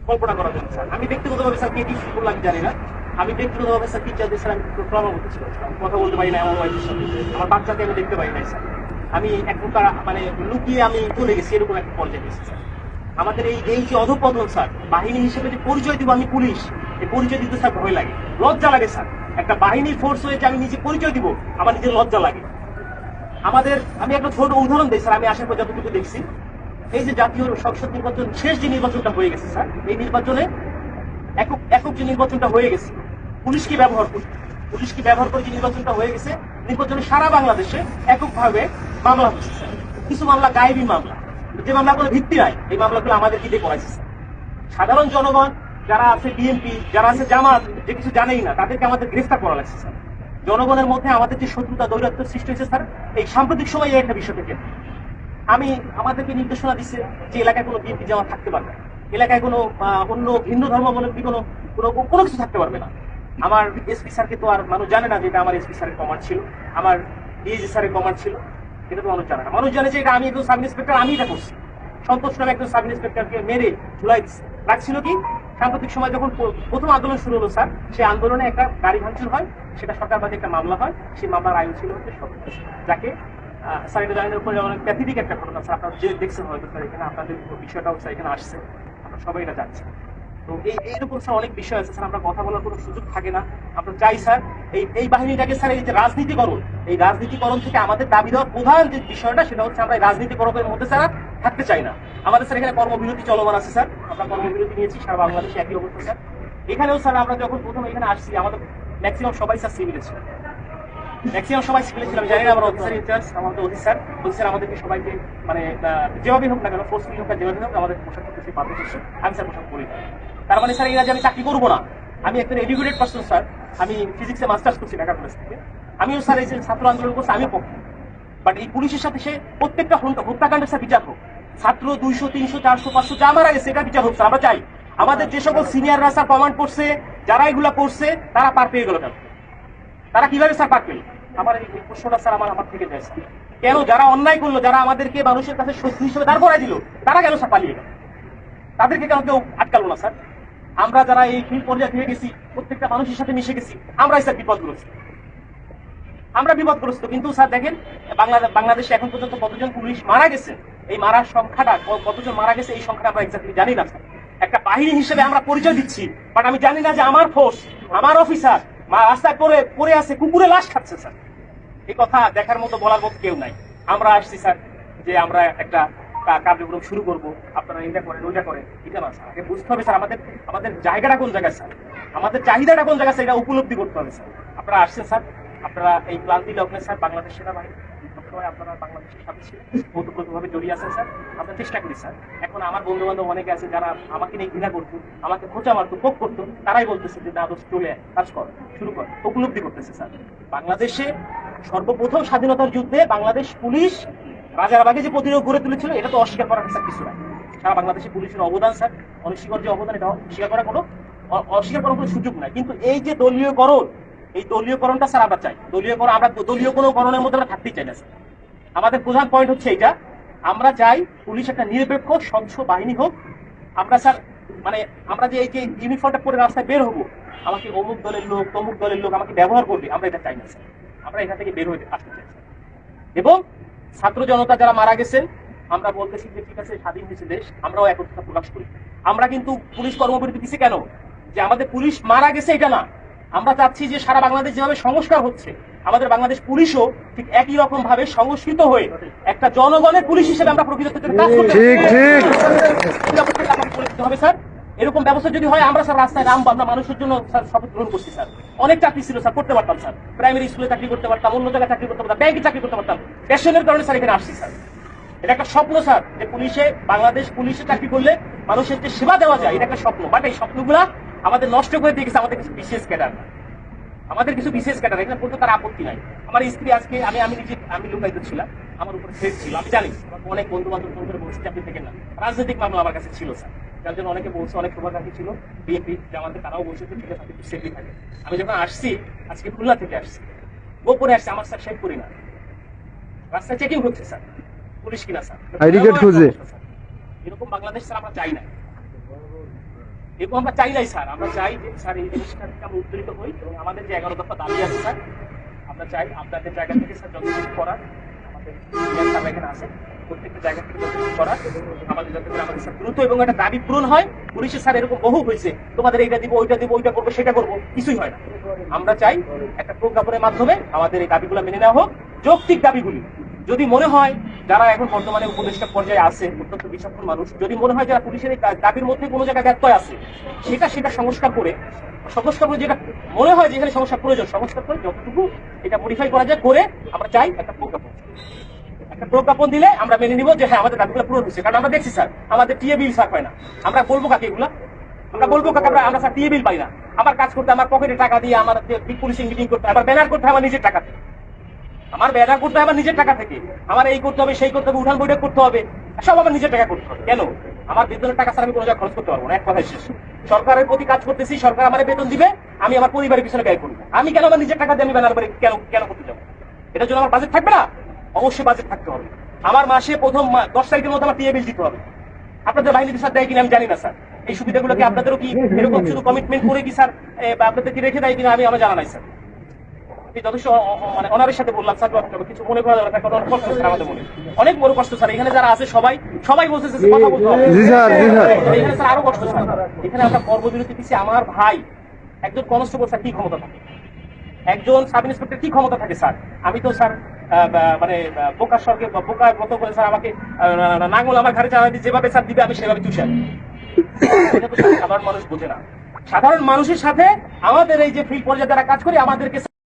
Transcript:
কল্পনা করার জন্য স্যার। আমি ব্যক্তিগতভাবে স্যার কে কি করলাম আমি জানি না। আমি ব্যক্তিগতভাবে স্যার টিচারদের স্যার আমি প্রমাণ করতেছিল, কথা বলতে পারি না এমন ওয়াইফের সাথে, আমার বাচ্চাকে আমি দেখতে পারি নাই স্যার। আমি এক প্রকার মানে লুকিয়ে আমি চলে গেছি, এরকম একটা পর্যায়ে গেছি স্যার। আমাদের এই যে অধপতন স্যার, বাহিনী হিসেবে যে পরিচয় দিব আমি পুলিশ, এই পরিচয় দিতে স্যার ভয় লাগে, লজ্জা লাগে স্যার। একটা বাহিনীর ফোর্স হয়ে যে আমি নিজে পরিচয় দিব, আমার নিজের লজ্জা লাগে। আমাদের আমি একটা ছোট উদাহরণ দিই স্যার, আমি আসার পর যতটুকু দেখছি, এই যে জাতীয় সংসদ নির্বাচন শেষ যে নির্বাচনটা হয়ে গেছে স্যার, এই নির্বাচনে একক যে নির্বাচনটা হয়ে গেছে, পুলিশকে ব্যবহার করে যে নির্বাচনটা হয়ে গেছে, নির্বাচনে সারা বাংলাদেশে এককভাবে মামলা হচ্ছে স্যার। কিছু মামলা গায়েবী মামলা, যে মামলা কোনো ভিত্তি নাই, এই মামলাগুলো আমাদের কি দিয়ে করাইছে স্যার। সাধারণ জনগণ যারা আছে, বিএনপি যারা আছে, জামাত, যে কিছু জানেই না, তাদেরকে আমাদের গ্রেফতার করা লাগছে স্যার। জনগণের মধ্যে আমাদের যে শত্রুতা দৈরাত্ম সৃষ্টি হয়েছে স্যার, এই সাম্প্রতিক সময়ে একটা বিষয় থেকে আমাদেরকে নির্দেশনা দিচ্ছে যে এলাকায় কোনো বিএনপি জামাত থাকতে পারবে না, এলাকায় কোনো অন্য ভিন্ন ধর্মাবলম্বী কোনো কিছু থাকতে পারবে না। আমার এসপি স্যারকে তো আর মানুষ জানে না যে এটা আমার এসপি স্যারের কমান্ড ছিল, আমার ডিএজি স্যারের কমান্ড ছিল, এটা তো মানুষ জানে না। মানুষ জানে যে এটা আমি একজন সাব ইন্সপেক্টর, আমি এটা করছি। সন্তোষ নামে একজন সাব ইন্সপেক্টরকে মেরে ঝুলাই রাখছিল কি সাম্প্রতিক সময় যখন প্রথম আন্দোলন শুরু হলো স্যার, সেই আন্দোলনে একটা গাড়ি ভাঙচুর হয়, সেটা সরকারবাদী একটা মামলা হয়, সেই মামলার আয়ু ছিল হচ্ছে সন্তোষ, যাকে স্যার এটা জানেন উপরে অনেক প্যাথেটিক একটা ঘটনা স্যার, আপনারা যে দেখছেন হয়তো স্যার, এখানে আপনাদের বিষয়টাও স্যার এখানে আসছে, আমরা সবাই এটা জানছি। তো এইরকম স্যার অনেক বিষয় আছে স্যার, আমরা কথা বলার কোনো সুযোগ থাকে না। আমরা চাই স্যার এই বাহিনীটাকে স্যার, এই যে রাজনীতিকরণ, এই রাজনীতিকরণ থেকে আমাদের দাবি দেওয়ার প্রধান যে বিষয়টা, সেটা হচ্ছে আমরা এই রাজনীতিকরণের মধ্যে স্যার থাকতে চাই না। আমাদের স্যার এখানে কর্মবিরতি চলমান আছে স্যার, আমরা কর্মবিরতি নিয়েছি, সারা বাংলাদেশে একই অবস্থা স্যার। এখানেও স্যার আমরা যখন প্রথম এখানে আসছি, আমাদের ম্যাক্সিমাম সবাই স্যার সিভিলে ছিল, ম্যাক্সিমাম সবাই সিভিলে ছিলাম, জানি না আমার অফিসার ইনচার্জ আমাদের অফিসার আমাদেরকে সবাইকে মানে যেভাবে হোক না কেন, ফোর্সফুলি হোক যেভাবে হোক আমাদের পোশাক করতে বাধ্য করছে। আমি স্যার পোশাক করি না, তার মানে স্যার এই রাজ্যে আমি চাকরি করবো না। আমি একটা এডুকেটেড পার্সন স্যার, আমি ফিজিক্সে মাস্টার্স করছি ঢাকা কলেজ থেকে। আমিও স্যার এই যে ছাত্র আন্দোলন করছি, আমিও পক্ষে। বাট এই পুলিশের সাথে সে প্রত্যেকটা হত্যাকাণ্ডের স্যার বিচার হোক, ছাত্র 200, 300, 400, 500 যা মারা গেছে, এটা বিচার হোক স্যার। আমরা চাই আমাদের যে সকল সিনিয়ররা স্যার কমান্ড করছে, যারা এগুলা করছে, তারা পার পেয়ে গেল কেন? তারা কিভাবে স্যার পার পেল? আমার এই প্রশ্নটা স্যার আমার থেকে যায় স্যার। কেন যারা অন্যায় করলো, যারা আমাদেরকে মানুষের কাছে শত্রু হিসেবে দাঁড় করাই দিল, তারা কেন স্যার পালিয়ে গেল? তাদেরকে কেন কেউ আটকালো না স্যার? আমরা যারা এই ফিল্ড পর্যায়ে থেকে গেছি, প্রত্যেকটা মানুষের সাথে মিশে গেছি, আমরাই স্যার বিপদগ্রস্ত, আমরা বিপদগ্রস্ত। কিন্তু স্যার দেখেন বাংলাদেশে এখন পর্যন্ত কতজন পুলিশ মারা গেছে, এই মারার সংখ্যাটা কতজন মারা গেছে, এই সংখ্যাটা আমরা এক্স্যাক্টলি জানি না স্যার। একটা বাহিনী হিসেবে আমরা পরিচয় দিচ্ছি, বাট আমি জানি না যে আমার ফোর্স, আমার অফিসার রাস্তায় পড়ে আছে, কুকুরে লাশ খাচ্ছে স্যার। এই কথা দেখার মতো, বলার মতো কেউ নাই। আমরা আসছি স্যার যে আমরা একটা কার্যক্রম শুরু করব, আপনারা এটা করেন ওইটা করেন, এটা না স্যার। আগে বুঝতে হবে স্যার আমাদের জায়গাটা কোন জায়গায় স্যার, আমাদের চাহিদাটা কোন জায়গায় স্যার, এটা উপলব্ধি করতে হবে স্যার। আপনারা আসছেন স্যার, আপনারা এই ক্লান্তি লগ্নে স্যার বাংলাদেশ সেনাবাহিনী সবসময় আপনারা বাংলাদেশের সাথে ছিলেন, ওতপ্রোতভাবে জড়িয়ে আছেন স্যার। আমরা চেষ্টা করি স্যার। এখন আমার বন্ধু বান্ধব অনেকে আছে যারা আমাকে নিয়ে ঘৃণা করতো, আমাকে খোঁচা মারতো, পোক করতো, তারাই বলতেছে যে না দোষ, চলে কাজ কর, শুরু কর, উপলব্ধি করতেছে স্যার। বাংলাদেশে সর্বপ্রথম স্বাধীনতার যুদ্ধে বাংলাদেশ পুলিশ রাজারবাগে যে প্রতিরোধ গড়ে তুলেছিল, এটা তো অস্বীকার করার স্যার কিছু না। সারা বাংলাদেশে পুলিশের অবদান স্যার, অনস্বীকার যে অবদান, এটা অস্বীকার করার কোনো সুযোগ নাই। কিন্তু এই যে দলীয়করণ, এই দলীয়করণটা স্যার আমরা চাই। আমরা দলীয় কোনো করণের মধ্যে আমরা থাকতেই চাই না স্যার। আমাদের প্রধান পয়েন্ট হচ্ছে এইটা, আমরা চাই পুলিশ একটা নিরপেক্ষ স্বচ্ছ বাহিনী হোক। আমরা স্যার মানে আমরা যে এই যে ইউনিফর্মটা পরে রাস্তায় বের হবো, আমাকে অমুক দলের লোক তমুক দলের লোক আমাকে ব্যবহার করবে, আমরা এটা চাই না স্যার। আমরা এখান থেকে বের হয়ে আসতে চাই। এবং ছাত্র জনতা যারা মারা গেছেন, আমরা বলতেছি যে ঠিক আছে, স্বাধীন হয়েছে দেশ, আমরাও একত্রতা প্রকাশ করি। আমরা কিন্তু পুলিশ কর্মবিরতি দিচ্ছি কেন? যে আমাদের পুলিশ মারা গেছে এটা না, আমরা চাচ্ছি যে সারা বাংলাদেশ যেভাবে সংস্কার হচ্ছে, আমাদের বাংলাদেশ পুলিশও ঠিক একই রকম ভাবে সংস্কৃত হয়ে একটা জনগণের পুলিশ হিসেবে আমরা প্রকৃত কাজ করতে হবে স্যার। এরকম ব্যবস্থা যদি হয়, আমরা স্যার রাস্তায় নামবো, আমরা মানুষের জন্য স্যার শপথ গ্রহণ করছি স্যার। অনেক চাকরি ছিল স্যার, করতে পারতাম স্যার, প্রাইমারি স্কুলে চাকরি করতে পারতাম, অন্য জায়গায় চাকরি করতে পারতাম, ব্যাংকে চাকরি করতে পারতাম। প্যাশনের কারণে স্যার এখানে আসছি স্যার। এটা একটা স্বপ্ন স্যার, যে বাংলাদেশ পুলিশে চাকরি করলে মানুষের যে সেবা দেওয়া যায়, এটা একটা স্বপ্ন। বাট এই স্বপ্নগুলা আমাদের নষ্ট করে দিয়ে গেছে আমাদের কিছু বিশেষ ক্যাডার, এখানে বলতে তার আপত্তি নাই। আমার স্ত্রী আজকে আমি লুকায়িত ছিলাম, আমার উপরে থ্রেট ছিল, আমি জানি। অনেক বন্ধু বান্ধব ফোন করে বলছি আপনি থেকে না, রাজনৈতিক মামলা আমার কাছে ছিল স্যার, যার জন্য অনেকে বলছে, অনেক শুভাকাঙ্ক্ষী ছিল বিএনপি জামাতে, তারাও বলছে যে ঠিক আছে আপনি সেফলি থাকে। আমি যখন আসছি, আজকে খুলনা থেকে আসছি, গোপনে আসছি, আমার স্যার শেভ করি না, রাস্তায় চেকিং হচ্ছে স্যার, পুলিশ কিনা স্যার, এরকম বাংলাদেশ স্যার আমরা চাই না। এবং আমরা চাই নাই স্যার, আমরা চাই যে স্যার এই জিনিসটা থেকে আমরা উত্তরিত হই এবং আমাদের যে 11 দফা দাবি আছে স্যার, আমরা চাই আপনাদের জায়গা থেকে স্যার যতটুকু করার, আমাদের স্যার এখানে আছে, প্রত্যেকটা জায়গা থেকে যতটুকু করার আমাদের যাতে করে আমাদের স্যার দ্রুত এবং একটা দাবি পূরণ হয়। পুলিশের স্যার এরকম বহু হয়েছে, তোমাদের এইটা দিব, ওইটা দিব, ওইটা করবো, সেটা করবো, কিছুই হয় না। আমরা চাই একটা প্রজ্ঞাপনের মাধ্যমে আমাদের এই দাবিগুলো মেনে নেওয়া হোক, যৌক্তিক দাবিগুলি। যদি মনে হয় যারা এখন বর্তমানে উপদেষ্টা পর্যায়ে আছে, অত্যন্ত বিচক্ষণ মানুষ, যদি মনে হয় যারা পুলিশের এই দাবির মধ্যে কোনো জায়গায় ব্যত্যয় আছে, সেটা সংস্কার করে যেটা মনে হয় যেখানে সংস্কার প্রয়োজন, সংস্কার করে যতটুকু এটা মডিফাই করা যায় করে আমরা চাই একটা প্রজ্ঞাপন দিলে আমরা মেনে নিব যে হ্যাঁ আমাদের দাবিগুলো পূরণ হচ্ছে। কারণ আমরা দেখছি স্যার, আমাদের টিএ বিল স্যার পাই না। আমরা বলবো কাকে এগুলা? আমরা বলবো কাকে? আমরা স্যার টিএ বিল পাই না। আমার কাজ করতে, আমার পকেটে টাকা দিয়ে, আমার পুলিশিং মিটিং করতে, আবার ব্যানার করতে আমার নিজের টাকা থেকে, আমার ব্যানার করতে আমার নিজের টাকা থেকে, আমার এই করতে হবে, সেই করতে হবে, উঠান বৈঠক করতে হবে, সব আমার নিজের টাকা করতে হবে। কেন? আমার বেতনের টাকা স্যার আমি কোনো জায়গায় খরচ করতে পারবো না। এক কথায় শেষ। সরকারের প্রতি কাজ করতেছি, সরকার আমার বেতন দিবে, আমি আমার পরিবারের পিছনে ব্যয় করবো। আমি কেন আমার নিজের টাকা দিয়ে আমি ব্যানার বাড়ি কেন করতে যাবো? এটার জন্য আমার বাজেট থাকবে না? অবশ্যই বাজেট থাকতে হবে। আমার মাসে প্রথম 10 তারিখের মধ্যে আমার টিএ বিল দিতে হবে। আপনাদের বাহিনীতে স্যার দেয় কিনা আমি জানি না স্যার। এই সুবিধাগুলো কি আপনাদেরও কি এরকম শুধু কমিটমেন্ট করে কি স্যার আপনাদের কি রেখে দেয় কিনা আমার জানা নাই স্যার। যথেষ্ট মানে অনারের সাথে বললাম স্যার, কিছু মনে করা যাবে না, কারণ অনেক কষ্ট স্যার আমাদের মনে, অনেক বড় কষ্ট স্যার। এখানে যারা আছে সবাই বলতেছে কথা বলতে হবে। এখানে স্যার আরো কষ্ট স্যার। এখানে আমরা কর্মবিরতি দিচ্ছি। আমার ভাই একজন কনস্টেবল স্যার কি ক্ষমতা থাকে, একজন সাব ইন্সপেক্টর কি ক্ষমতা থাকে স্যার? আমি তো স্যার মানে বোকার স্বর্গে বোকার মতো করে স্যার আমাকে নাঙ্গল আমার ঘাড়ে চালা দিয়ে যেভাবে স্যার দিবে আমি সেভাবে চুষে আনি। এটা তো সাধারণ মানুষ বোঝে না। সাধারণ মানুষের সাথে আমাদের এই যে ফিল্ড পর্যায়ে যারা কাজ করি আমাদেরকে